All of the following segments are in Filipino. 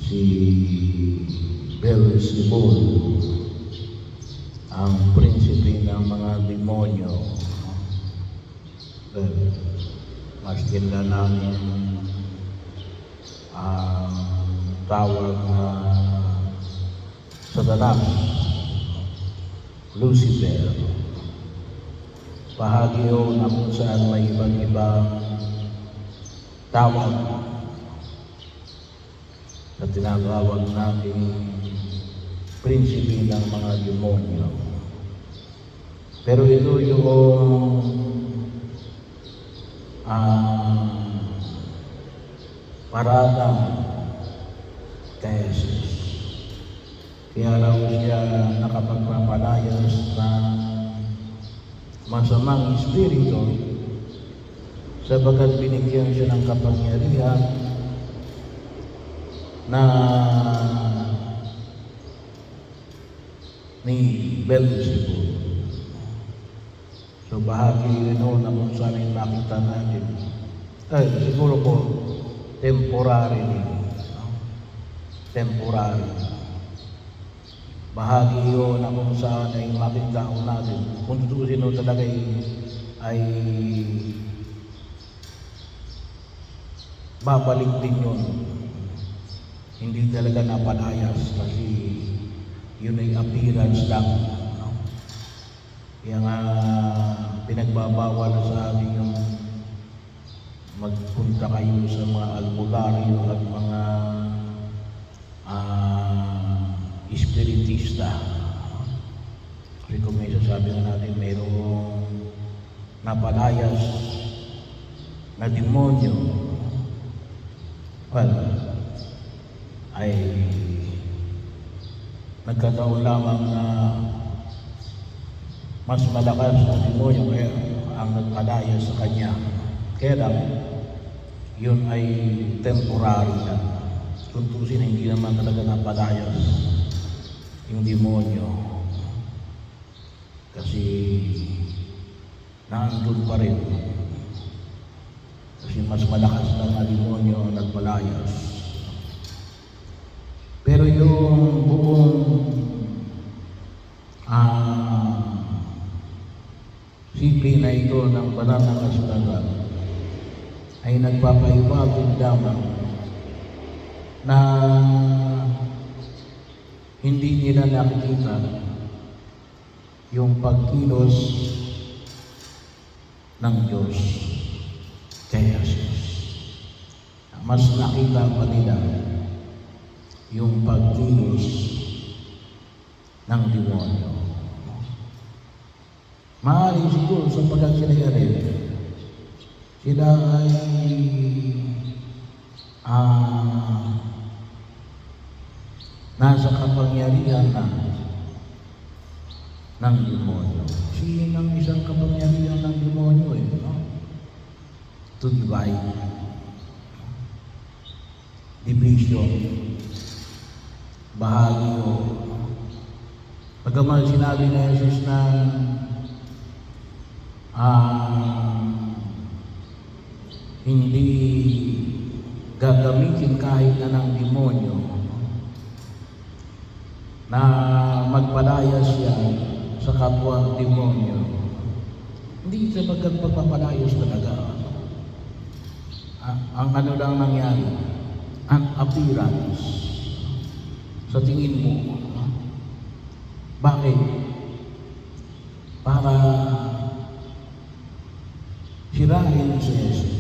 si Beelzebul, ang prinsipe ng mga demonyo. Mas ganda namin ang tawag na Satanas, Lucifer. Bahagi yun na kung saan may ibang tawag na tinatawag natin prinsipe ng mga demonyo. Pero ito yung paradang kay Jesus. Kaya raw siya nakapagpapalayas ng masamang espiritu sabagat binigyan siya ng kapangyarihan na ni Beelzebul. So bahagi rin na kung saan yung nakita natin. Siguro po temporary. Bahagi yun na kung saan ay makita ko natin. Kung tutusin mo talaga ay babalik din yun. Hindi talaga napalayas kasi yun ay appearance lang. Kaya nga pinagbabawal sa amin yung magpunta kayo sa mga albularyo at mga espiritista. Kasi kung may sasabi nga natin mayroong napalayas na demonyo, ay nagkataon lamang na mas malakas na demonyo kaya ang nagpalayas sa kanya. Kaya lang, yun ay temporary lang. Tuntusin, hindi naman talaga napalayas yung demonyo. Kasi naandun pa rin. Kasi mas malakas lang na demonyo ang nagpalayas. Pero yung buong sipi na ito ng banal na kasulatan ay nagpapahibagin lamang na hindi nila nakikita yung pagkilos ng Diyos kay Jesus. Mas nakita pa nila yung pagkilos ng demonyo. Maaaring siguro sapagkat sila rin, sila ay nasa kapangyarihan na ng demonyo. Sino ang isang kapangyarihan ng demonyo to divide, division, bahagi o pagkaman sinabi na Jesus na hindi gagamitin kahit na ng demonyo na magpalayas siya sa kapwa demonyo. Hindi sapagkat pagpapalayas talaga. Ang ano lang nangyari, ang appearance sa tingin mo. Bakit? Para sirahin si Jesus.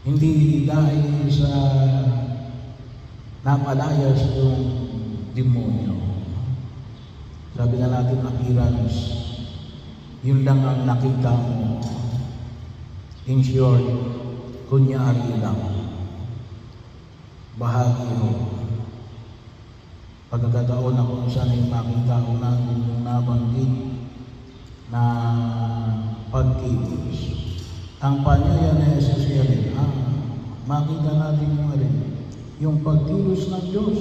Hindi dahil sa napalayas yung demonyo. Sabi nga natin, appearance, yun lang ang nakita mo. In short, kunyari lang. Bahagi mo. Pagkakataon na kung saan yung makita ko natin yung nabanggit na pagkilos. Ang panyaya na Jesus rin, makita natin yung pagkilos ng Diyos,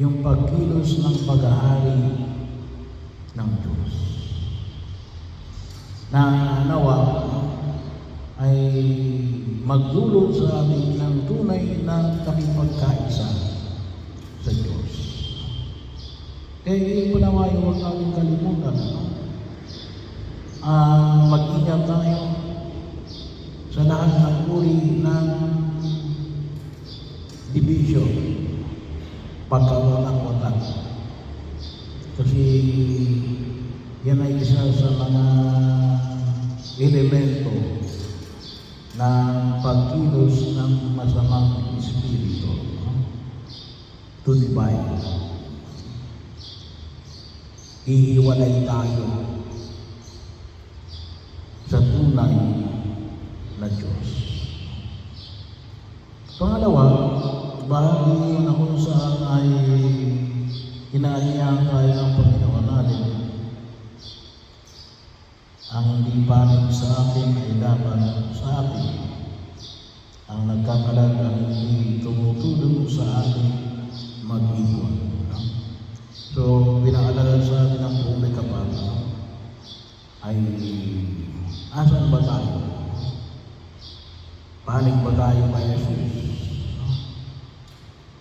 yung pagkilos ng paghahari ng Diyos. Na nawa ay magdulot sa amin ng tunay na nakipagkaisa sa Diyos. Kaya yun po huwag natin kalimutan. Mag-ingat tayo sa lahat ng uri ng division, pagkawatak-watak. Kasi yan ay isa sa mga elemento ng pagkilos ng masamang espiritu, to divide. Ihiwalay tayo sa tunay na Diyos. Pangalawa, bahagi na kung saan ay inaanihan tayo ng Panginoon natin. Ang hindi panig sa akin ay dapat sa akin. Ang nagkakalat ang hindi tumutulong sa akin mag-iwan. So, pinaalala sa atin ng buong may kapal ay asan ba tayo? Panig ba tayo kay Jesus?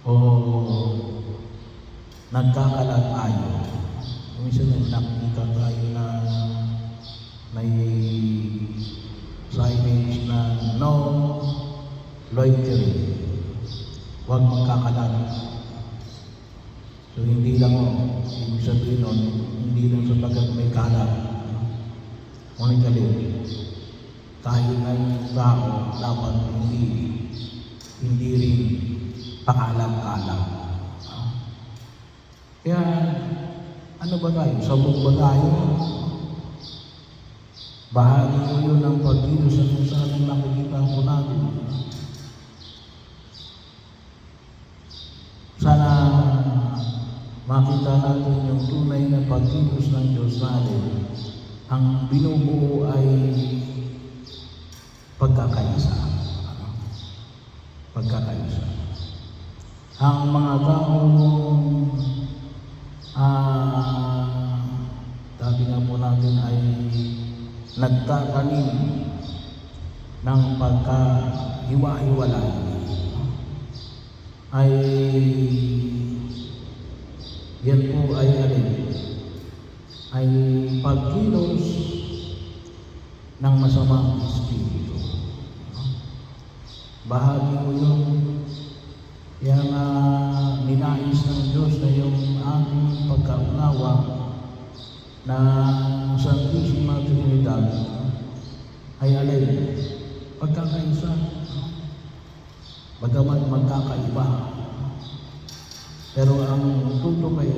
O nagkakalat tayo? Minsan nakikita tayo na may signage na no loitering. Huwag magkakalat. So hindi lang ibig sabihin nun, hindi lang sapagat may kalat. Ngunit kahit na yung tao dapat hindi rin pakalam-kalam. Kaya ano ba tayo? Sabog ba tayo? Bahagi ko yun ng pagkilos sa kung saan nakikita ko natin. Sana makita natin yung tunay na pagkilos ng Diyos natin. Ang binubuo ay pagkakaisa. Pagkakaisa. Ang mga taong sabi nga po natin ay nagtatanim ng pagkahiwa-hiwalay ay yan po ay ay pagkilos ng masamang espiritu. Bahagi mo yun. Yan ninais ng Diyos na yung ating pagkaunawa na Santisima Trinidad ay pagkakaisa. Bagamat magkakaiba. Pero ang tutok ay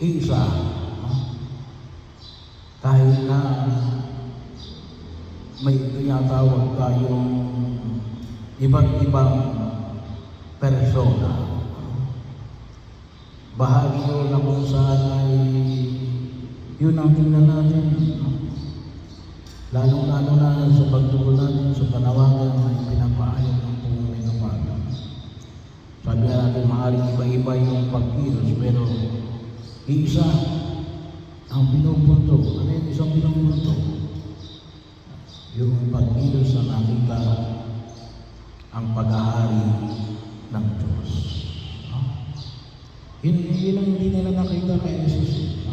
isa. Kahit na may tinatawag tayong iba't ibang persona. Bahagi yun na kung saan ay yun ang tingnan natin. Lalong-lalo na sa pagtugon natin sa panawagan ay pinapahayag ng pumumay ng bata. Sabi nga natin, maaaring iba-iba yung pagkilos, pero isa ang pinupunto. Ano yung isang pinupunto? Yung pagkilos na nakita ang paghahari ng Diyos. Yun ang hindi nila nakita kay Jesus.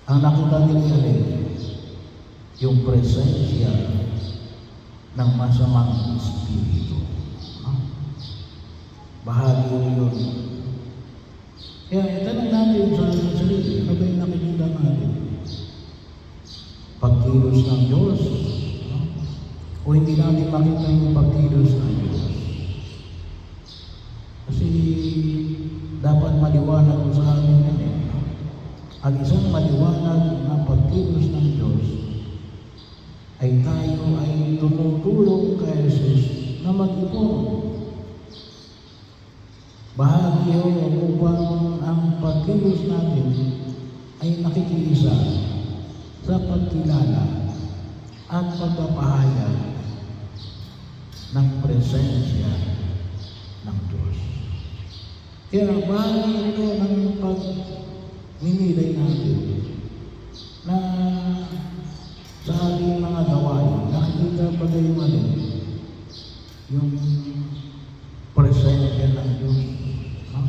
Ang nakita nila yung presensya ng masamang espiritu. Bahagi yun. Kaya itanong natin sa sarili, ano ba yung nakikita natin? Pagkilos ng Diyos? O hindi natin makita yung pagkilos ng Diyos? Kasi dapat maliwanag sa amin yan. Ang isang maliwanag na pagkilos ng Diyos ay tayo ay tumutulong kay Jesus na mag-ipon. Bahagi yun upang ang pagkilos natin ay nakikiisa sa pagkilala at pagpapahayag ng presensya ng Diyos. Kaya bahagi ito ng pagninilay natin na sa ating mga gawain, nakikita pa kayo yung presensya ng Diyos. No?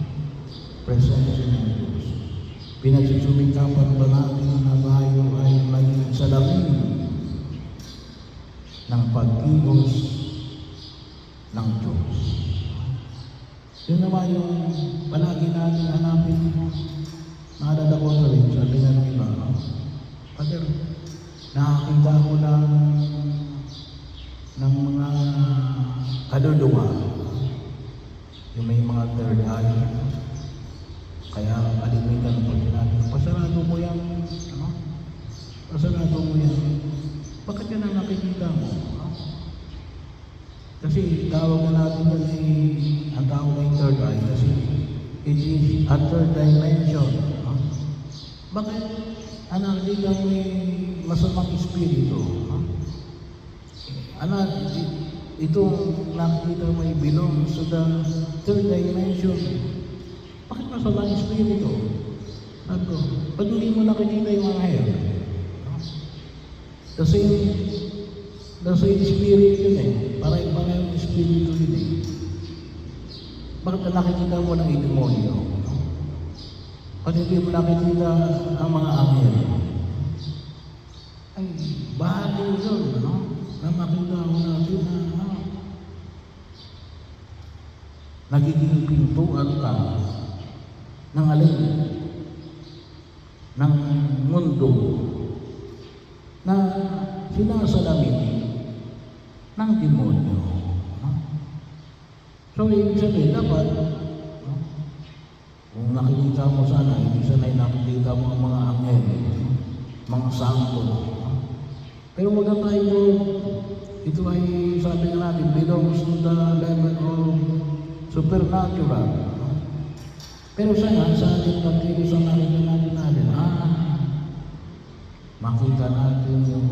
Presensya ng Diyos. Pinagsusumikapan ba natin na tayo ay maging salamin ng pagkilos ng Diyos? Yun naman yung palagi natin hanapin. Naalala ko na rin, sabi nga ng iba, Father, nakakita ko ng mga kaluluwa. Yung may mga third eye. Kaya kalimitan po sinabi, pasarado mo yan. Ano? Pasarado mo yan. Bakit yan ang nakikita mo? Kasi tawag na natin yun ay, ang tawag ay third eye kasi it is a third dimension. Bakit ang nakikita mo ay masamang espiritu? Itong nakikita mo ay belongs to the third dimension. Bakit masamang espiritu? Sabi ko, ba't hindi mo nakikita yung anghel? The same spirit yun eh. Parang yung espiritu yun eh. Bakit nakikita mo ng demonyo? Bakit hindi mo nakikita ang mga anghel? Ay, bahagi yun, no? Na makita mo natin na nagiging pintuan ka ng alin? Ng mundo na sinasalamin ng demonyo. So, ibig sabihin, dapat, kung nakikita mo sana, ibig sabihin nakikita mo ang mga anghel, mga santo. Pero wag na tayo, ito ay sabi nga natin, belongs to the level of supernatural. Pero sana, sa ating pagkilos ang nakikita natin, makita natin yung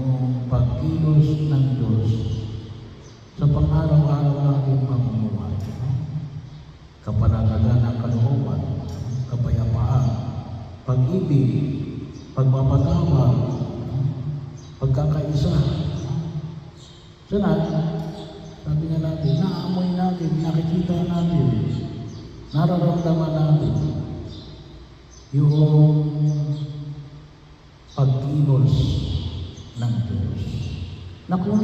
pagkilos ng Diyos sa pang-araw-araw natin pamumuhay. Kapanatagan ng kalooban, kapayapaan, pag-ibig, pagpapatawa, pagkakaisa. Sana, sabi nga natin, naamoy natin, nakikita natin, nararamdaman natin yung pagkilos ng Diyos. Na kung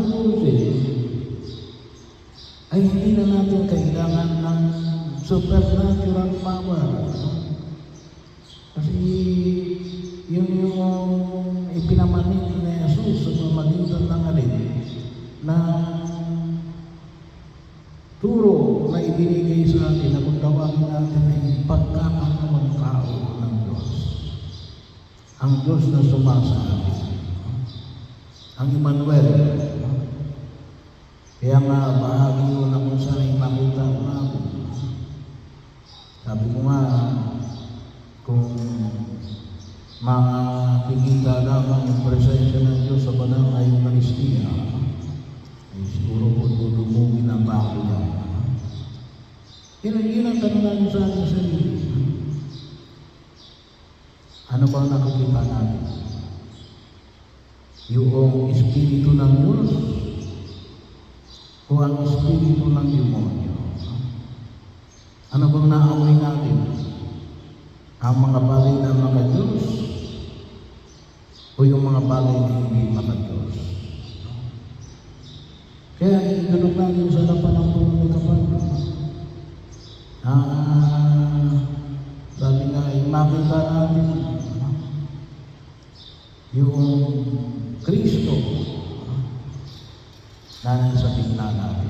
ay hindi na natin kailangan ng supernatural power. Kasi yun yung ipinamanin ni Jesus sa pamamagitan ng alin na turo na ibinigay sa atin na kung tawagin natin ay pagkakatawang tao ng Diyos. Ang Diyos na sumasabi. Ang Emmanuel. Kaya nga bahagi yun na kung saan ay makita ko natin. Sabi ko nga, kung makikita lamang yung presensya ng Diyos sa banal na Eucharistia, ay siguro po dudumugin ang bako niya. Yun ang tanong natin sa ating sarili. Ano ba ang nakikita natin? Yung Espiritu ng Diyos o ang Espiritu ng demonyo? Ano bang naamoy natin? Ang mga bagay na maka-Diyos o yung mga bagay na hindi maka-Diyos? Kaya itulog natin sa harapan ng Panginoon kapag sabi nga, makita natin yung Kristo na nasa gitna natin.